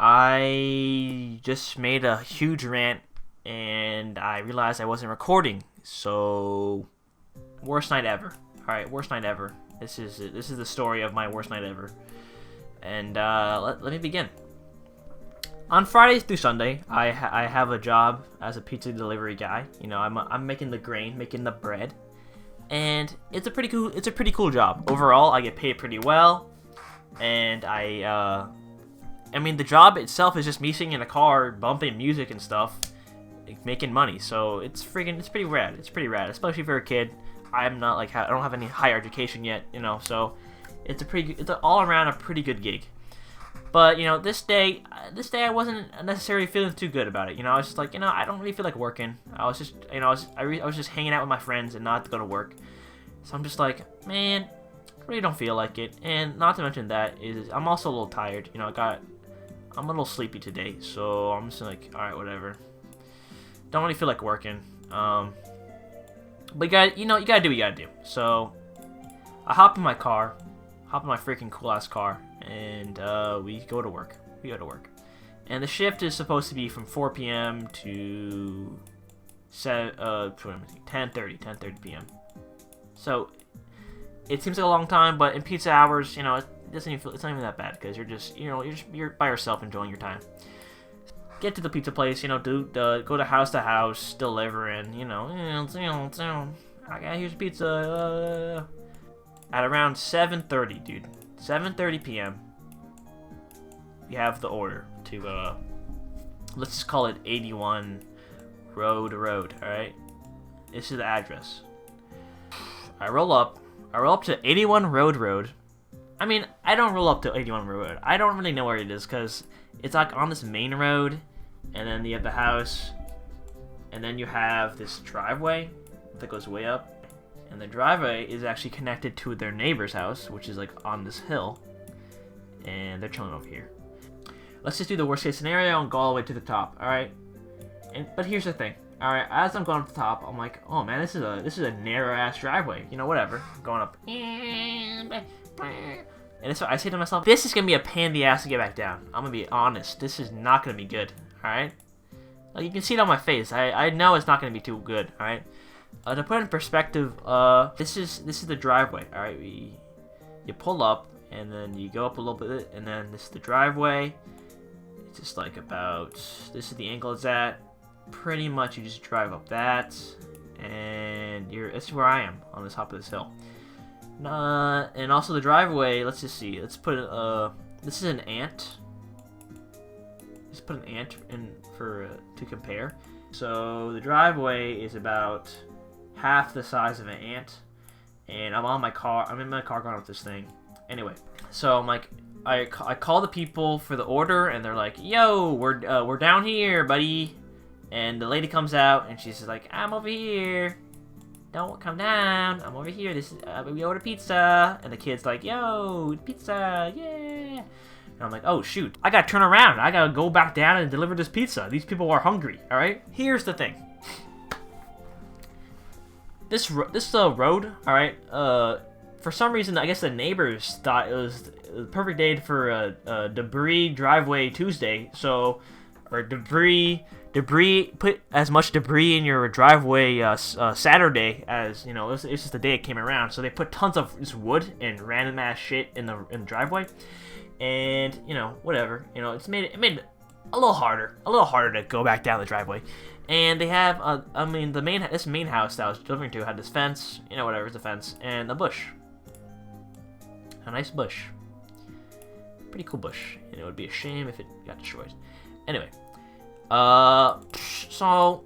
I just made a huge rant and I realized I wasn't recording. So, worst night ever. All right, worst night ever. This is the story of my worst night ever. And let me begin. On Friday through Sunday, I have a job as a pizza delivery guy. You know, I'm making the grain, making the bread, and it's a pretty cool job. Overall, I get paid pretty well, and I mean, the job itself is just me sitting in a car, bumping music and stuff, making money. So it's pretty rad. It's pretty rad, especially for a kid. I'm not like, I don't have any higher education yet, you know. So it's all around a pretty good gig. But you know, this day I wasn't necessarily feeling too good about it. You know, I was just like, you know, I don't really feel like working. I was just, you know, I was just hanging out with my friends and not have to go to work. So I'm just like, man, I really don't feel like it. And not to mention that is, I'm also a little tired. You know, I'm a little sleepy today, so I'm just like, all right, whatever. Don't really feel like working. But you gotta do what you gotta do. So I hop in my freaking cool ass car, and we go to work. And the shift is supposed to be from 4 p.m. to 10:30 p.m. So it seems like a long time, but in pizza hours, you know, it's not even that bad because you're by yourself enjoying your time. Get to the pizza place, you know, go to house, delivering, you know, here's pizza. At around 7:30, dude, 7:30 p.m. we have the order to let's just call it 81 Road, all right? This is the address. I roll up to 81 Road. I mean, I don't roll up to 81 Road. I don't really know where it is because it's like on this main road, and then you have the house, and then you have this driveway that goes way up, and the driveway is actually connected to their neighbor's house, which is like on this hill, and they're chilling over here. Let's just do the worst case scenario and go all the way to the top, all right? But here's the thing. All right, as I'm going up the top, I'm like, oh man, this is a narrow ass driveway. You know, whatever. Going up, and so I say to myself, this is gonna be a pain in the ass to get back down. I'm gonna be honest. This is not gonna be good. All right. Like, you can see it on my face. I know it's not gonna be too good. All right. To put it in perspective, this is the driveway. All right. You pull up and then you go up a little bit, and then this is the driveway. It's just like this is the angle it's at. Pretty much you just drive up that, and this is where I am on the top of this hill. And also the driveway, let's just see. Let's put this is an ant. Let's put an ant in to compare. So the driveway is about half the size of an ant, and I'm in my car going up this thing. Anyway, so I'm like, I call the people for the order, and they're like, yo, we're down here, buddy. And the lady comes out, and she's like, I'm over here. Don't come down. I'm over here. This is we ordered pizza. And the kid's like, yo, pizza, yeah. And I'm like, oh shoot, I gotta turn around. I gotta go back down and deliver this pizza. These people are hungry. All right. Here's the thing. This road. All right. For some reason, I guess the neighbors thought it was the perfect day for a debris driveway Tuesday. So, or debris. Put as much debris in your driveway Saturday as, you know, it's just the day it came around. So they put tons of just wood and random ass shit in the driveway, and you know, whatever, you know, it made it a little harder to go back down the driveway. And they have this main house that I was delivering to had this fence, you know, whatever, it's a fence, and a bush, a nice bush, pretty cool bush, and it would be a shame if it got destroyed. Anyway. So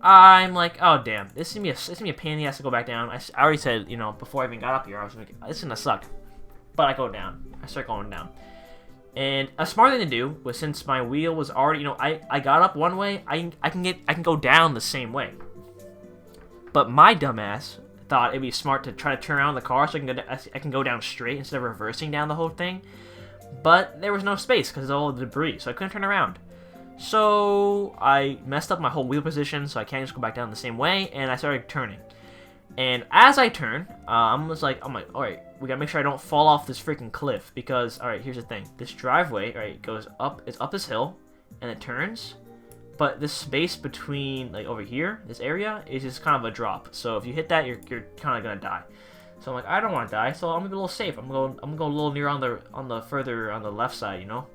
I'm like, oh damn, this is gonna be a pain in the ass to go back down. I already said, you know, before I even got up here, I was like, this is gonna suck. But I start going down. And a smart thing to do was, since my wheel was already, you know, I got up one way, I can go down the same way. But my dumbass thought it'd be smart to try to turn around the car so I can go down straight instead of reversing down the whole thing. But there was no space because of all the debris, so I couldn't turn around. So I messed up my whole wheel position, so I can't just go back down the same way, and I started turning. And as I turn, I'm like, all right, we gotta make sure I don't fall off this freaking cliff because, all right, here's the thing: this driveway, all right, goes up, it's up this hill, and it turns, but this space between, like over here, this area is just kind of a drop. So if you hit that, you're kind of gonna die. So I'm like, I don't want to die, so I'm gonna be a little safe. I'm gonna go a little near on the further on the left side, you know.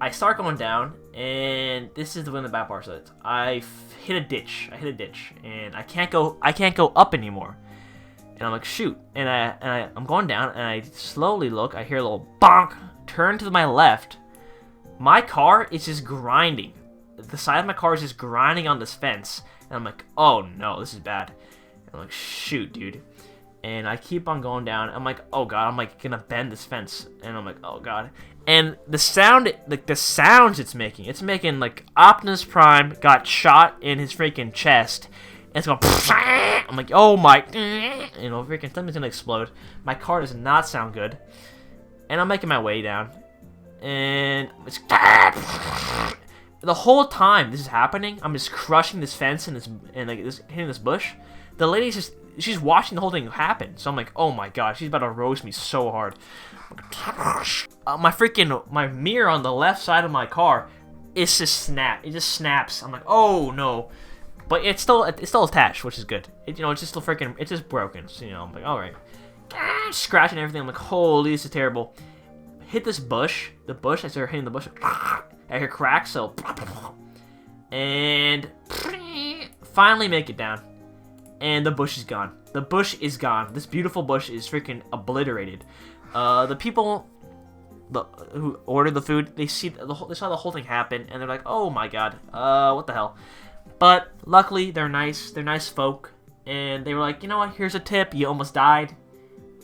I start going down, and this is the bad part of it. I hit a ditch, and I can't go up anymore. And I'm like, shoot, and I'm going down, and I slowly look. I hear a little bonk. Turn to my left. My car is just grinding. The side of my car is just grinding on this fence, and I'm like, oh no, this is bad. And I'm like, shoot, dude. And I keep on going down. I'm like, oh god, I'm like gonna bend this fence, and I'm like, oh god. And the sound, like the sounds it's making like Optimus Prime got shot in his freaking chest, and it's going. I'm like, oh my, you know, freaking something's gonna explode. My car does not sound good, and I'm making my way down, and it's the whole time this is happening. I'm just crushing this fence and hitting this bush. The lady's she's watching the whole thing happen. So I'm like, oh my god, she's about to roast me so hard. My mirror on the left side of my car is just it just snaps. I'm like, oh no, but it's still attached, which is good. It's just still freaking, it's just broken. So I'm like, all right, scratching everything. I'm like, holy, this is terrible. Hit this bush. The bush. I start hitting the bush. I hear cracks. So, and finally make it down. And the bush is gone. The bush is gone. This beautiful bush is freaking obliterated. The people who ordered the food, they saw the whole thing happen, and they're like, "Oh my god, what the hell?" But luckily, they're nice. They're nice folk, and they were like, "You know what? Here's a tip. You almost died.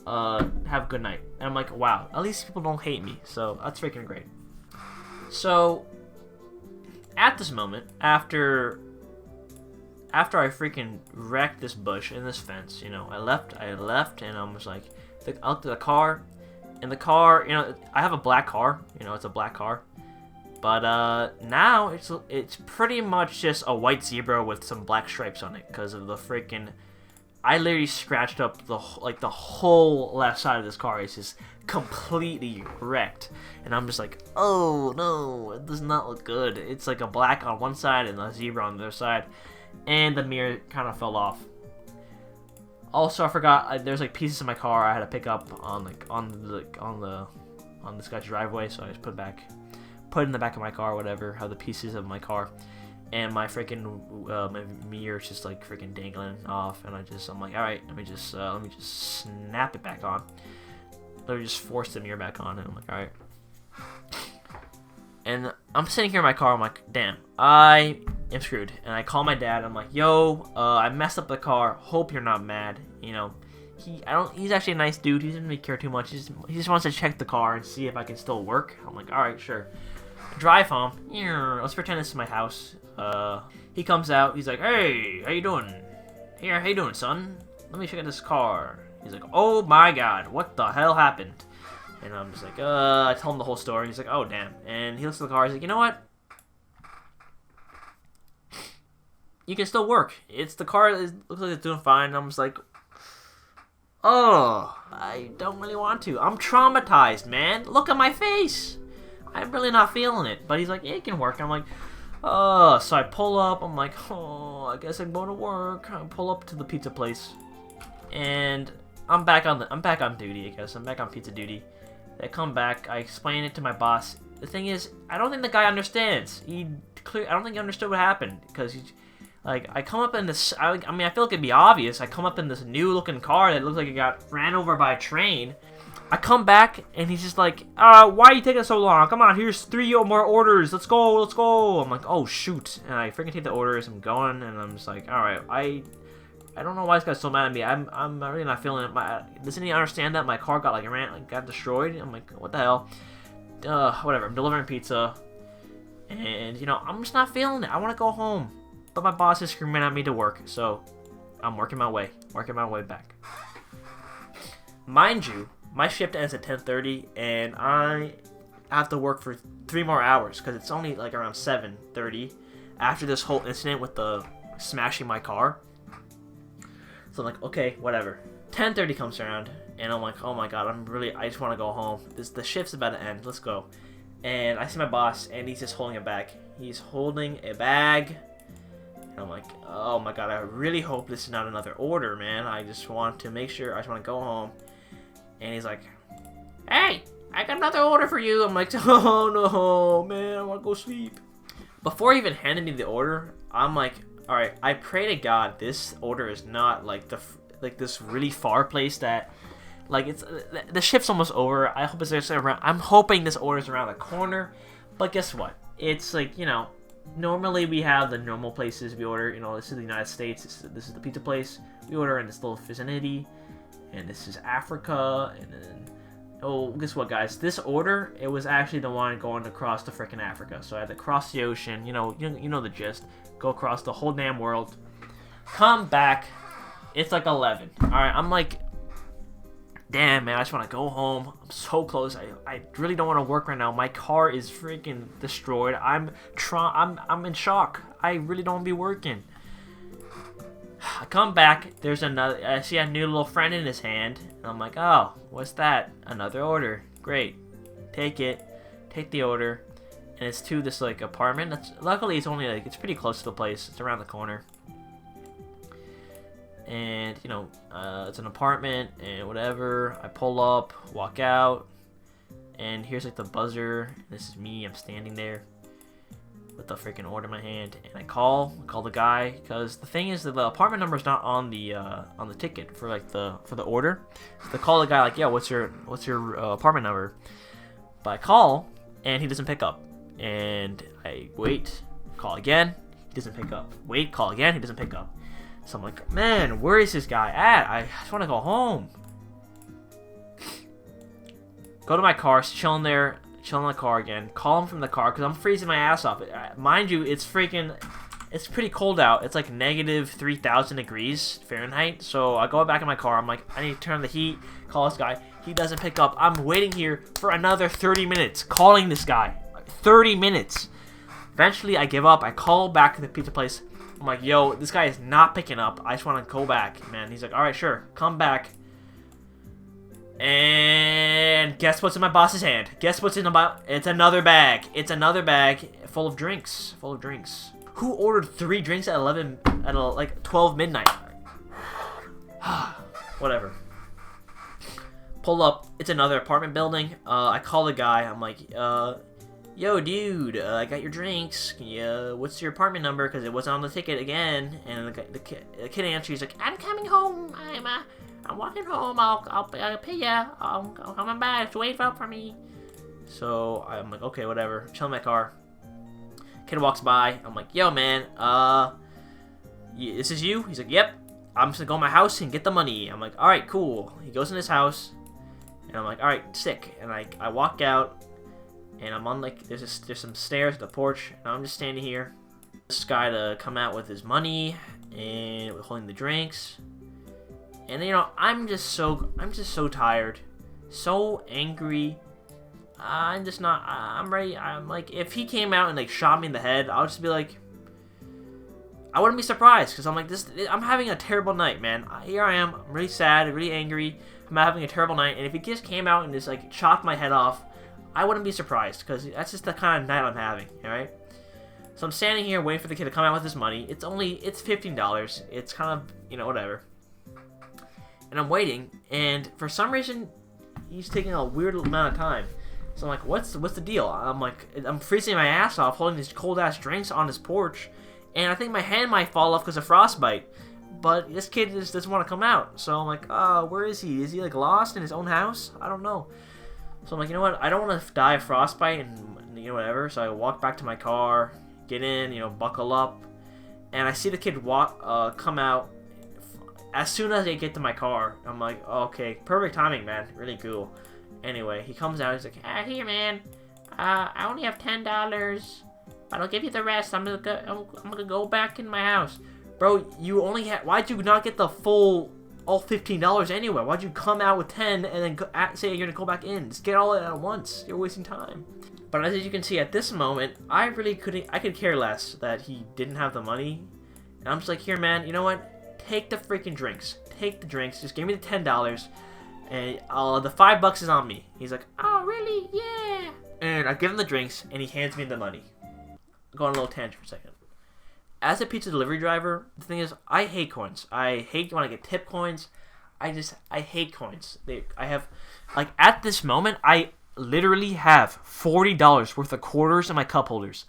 Have a good night." And I'm like, "Wow, at least people don't hate me." So that's freaking great. So at this moment, after I freaking wrecked this bush and this fence, I left, and I was like, out to the car, and the car, I have a black car, it's a black car, but now it's pretty much just a white zebra with some black stripes on it, because of the freaking, I literally scratched up the whole left side of this car. It's just completely wrecked, and I'm just like, oh no, it does not look good. It's like a black on one side and a zebra on the other side. And the mirror kind of fell off. Also, I forgot there's like pieces of my car I had to pick up on this guy's driveway, so I just put it in the back of my car, whatever. Have the pieces of my car, and my freaking my mirror is just like freaking dangling off, and I'm like, all right, let me just snap it back on. Let me just force the mirror back on, and I'm like, all right. And I'm sitting here in my car. I'm like, damn, I am screwed. And I call my dad. I'm like, yo, I messed up the car. Hope you're not mad. He's actually a nice dude. He doesn't really care too much. He just wants to check the car and see if I can still work. I'm like, all right, sure. Drive home. Let's pretend this is my house. He comes out. He's like, hey, how you doing? Here, how you doing, son? Let me check out this car. He's like, oh my god, what the hell happened? And I'm just like, I tell him the whole story. He's like, oh, damn. And he looks at the car. He's like, you know what? You can still work. The car looks like it's doing fine. And I'm just like, oh, I don't really want to. I'm traumatized, man. Look at my face. I'm really not feeling it. But he's like, yeah, it can work. I'm like, oh. So I pull up. I'm like, oh, I guess I'm going to work. I pull up to the pizza place. And I'm back on duty, I guess. I'm back on pizza duty. I come back, I explain it to my boss. The thing is, I don't think the guy understands. I don't think he understood what happened, because I come up in this, I feel like it'd be obvious. I come up in this new looking car that looks like it got ran over by a train. I come back, and he's just like, why are you taking so long? Come on, here's 3 more orders. Let's go. I'm like, oh, shoot. And I freaking take the orders. I'm going, and I'm just like, all right, I don't know why this guy's so mad at me. I'm really not feeling it. Doesn't he understand that my car got destroyed? I'm like, what the hell? Whatever. I'm delivering pizza, and I'm just not feeling it. I want to go home, but my boss is screaming at me to work, so I'm working my way back. Mind you, my shift ends at 10:30, and I have to work for 3 more hours because it's only like around 7:30 after this whole incident with the smashing my car. So I'm like, okay, whatever. 10:30 comes around, and I'm like, oh my god, I just want to go home. The shift's about to end. Let's go. And I see my boss, and he's just holding a bag. He's holding a bag. And I'm like, oh my god, I really hope this is not another order, man. I just want to make sure. I just want to go home. And he's like, hey, I got another order for you. I'm like, oh no, man, I want to go sleep. Before he even handed me the order, I'm like, all right, I pray to God this order is not like this really far place that, like, it's the shift's almost over. I hope it's just around. I'm hoping this order's around the corner, but guess what? It's like, you know, normally we have the normal places we order. You know, this is the United States. This is the pizza place we order in this little vicinity, and this is Africa, and then. Oh, guess what, guys? This order, it was actually the one going across the frickin' Africa. So I had to cross the ocean. You know the gist. Go across the whole damn world. Come back. It's like 11. All right, I'm like, damn, man. I just want to go home. I'm so close. I really don't want to work right now. My car is freaking destroyed. I'm in shock. I really don't want to be working. I come back, there's another, I see a new little friend in his hand, and I'm like, oh, what's that? Another order. Great. Take it. Take the order. And it's to this, like, apartment. Luckily, it's only, like, it's pretty close to the place. It's around the corner. And, you know, it's an apartment, and whatever. I pull up, walk out, and here's, like, the buzzer. This is me. I'm standing there with the freaking order in my hand, and I call the guy, because the thing is that the apartment number is not on the ticket for like the order. So I call the guy like, yo, what's your apartment number? But I call and he doesn't pick up, and I wait, call again, he doesn't pick up. Wait, call again, he doesn't pick up. So I'm like, man, where is this guy at? I just want to go home. Go to my car, chilling there. Chill in the car again. Call him from the car because I'm freezing my ass off. Mind you, it's pretty cold out. It's like negative 3,000 degrees Fahrenheit. So I go back in my car. I'm like, I need to turn on the heat. Call this guy. He doesn't pick up. I'm waiting here for another 30 minutes calling this guy. 30 minutes. Eventually, I give up. I call back to the pizza place. I'm like, yo, this guy is not picking up. I just want to go back, man. He's like, all right, sure. Come back. And guess what's in my boss's hand? Guess what's in the It's another bag. It's another bag full of drinks. Full of drinks. Who ordered 3 drinks at 12 midnight? Whatever. Pull up. It's another apartment building. I call the guy. I'm like, yo, dude, I got your drinks. What's your apartment number? Because it wasn't on the ticket again. And the kid answers. He's like, I'm coming home. I'm walking home. I'll pay ya. I'm coming back. Just wait up for me. So I'm like, okay, whatever. Chill in my car. Kid walks by. I'm like, yo, man. This is you? He's like, yep. I'm just gonna go to my house and get the money. I'm like, all right, cool. He goes in his house, and I'm like, all right, sick. And I walk out, and I'm on like there's some stairs at the porch, and I'm just standing here. This guy to come out with his money and holding the drinks. And you know, I'm just so tired, so angry. I'm just not. I'm ready. I'm like, if he came out and like shot me in the head, I'll just be like, I wouldn't be surprised, because I'm like this. I'm having a terrible night, man. Here I am. I'm really sad, really angry. I'm having a terrible night, and if he just came out and just like chopped my head off, I wouldn't be surprised, because that's just the kind of night I'm having. All right. So I'm standing here waiting for the kid to come out with his money. It's $15. It's kind of, you know, whatever. And I'm waiting, and for some reason, he's taking a weird amount of time. So I'm like, what's the deal? I'm like, I'm freezing my ass off holding these cold ass drinks on his porch, and I think my hand might fall off because of frostbite. But this kid just doesn't want to come out. So I'm like, where is he? Is he like lost in his own house? I don't know. So I'm like, you know what? I don't want to die of frostbite and, you know, whatever. So I walk back to my car, get in, you know, buckle up, and I see the kid come out. As soon as I get to my car, I'm like, okay, perfect timing, man. Really cool. Anyway, he comes out. He's like, here, man. I only have $10, but I'll give you the rest. I'm gonna go back in my house, bro. You only had. Why'd you not get the full all $15 anyway? Why'd you come out with 10 and then say you're gonna go back in? Just get all of it at once. You're wasting time. But as you can see, at this moment, I really couldn't. I could care less that he didn't have the money. And I'm just like, here, man. You know what? Take the freaking drinks. take the drinks. Just give me the $10, and the $5 is on me. He's like, oh, really? Yeah. And I give him the drinks, and he hands me the money. Go on a little tangent for a second. As a pizza delivery driver, the thing is, I hate coins. I hate when I get tip coins. I hate coins. I have, like, at this moment, I literally have $40 worth of quarters in my cup holders.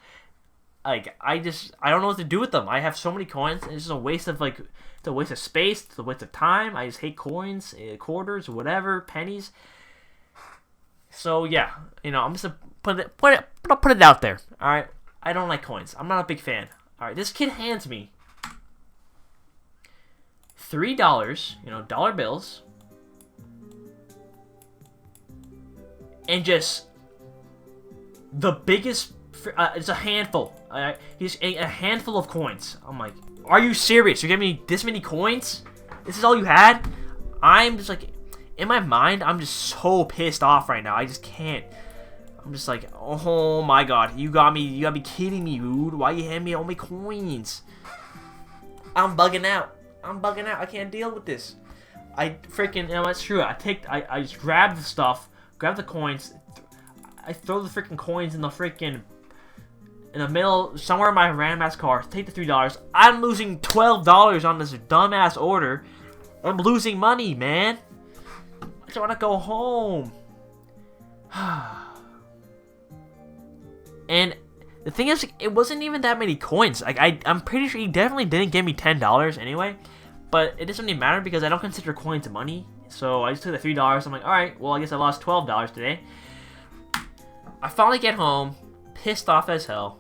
Like, I don't know what to do with them. I have so many coins, and it's just a waste of, like, it's a waste of space, it's a waste of time. I just hate coins, quarters, whatever, pennies. So, yeah, you know, I'm just gonna put it out there, alright? I don't like coins. I'm not a big fan. Alright, this kid hands me $3, you know, dollar bills, and just the biggest, it's a handful. He's a handful of coins. I'm like, are you serious? You're giving me this many coins? This is all you had? I'm just like, in my mind, I'm just so pissed off right now. I just can't. I'm just like, oh my god, you gotta be kidding me, dude. Why you hand me all my coins? I'm bugging out. I can't deal with this. I freaking, you know, that's true. I just grab the stuff, grab the coins, I throw the freaking coins in the middle, somewhere in my random ass car, take the $3. I'm losing $12 on this dumbass order. I'm losing money, man. I just wanna go home. And the thing is, it wasn't even that many coins. Like, I'm pretty sure he definitely didn't give me $10 anyway. But it doesn't even matter because I don't consider coins money. So I just took the $3. I'm like, alright, well, I guess I lost $12 today. I finally get home, pissed off as hell,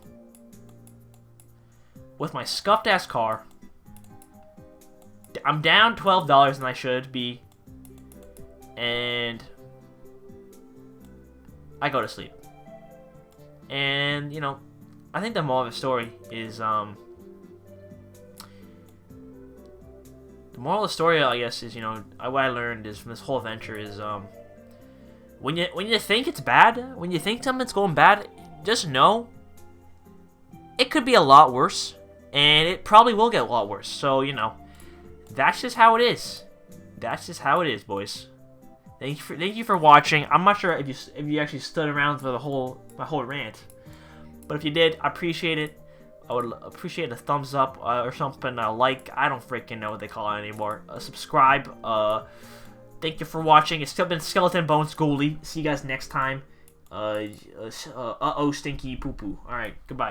with my scuffed ass car. I'm down $12 than I should be. And I go to sleep. And, you know, I think the moral of the story is, the moral of the story, I guess, is, you know, what I learned is from this whole adventure is, when you think it's bad, when you think something's going bad, just know it could be a lot worse, and it probably will get a lot worse. So, you know, that's just how it is. That's just how it is, boys. Thank you for watching. I'm not sure if you actually stood around for my whole rant, but if you did, I appreciate it. I would appreciate a thumbs up or something, a like. I don't freaking know what they call it anymore. Subscribe. Thank you for watching. It's still been Skeleton Bones Ghoulie. See you guys next time. Uh-oh, stinky poo-poo. Alright, goodbye.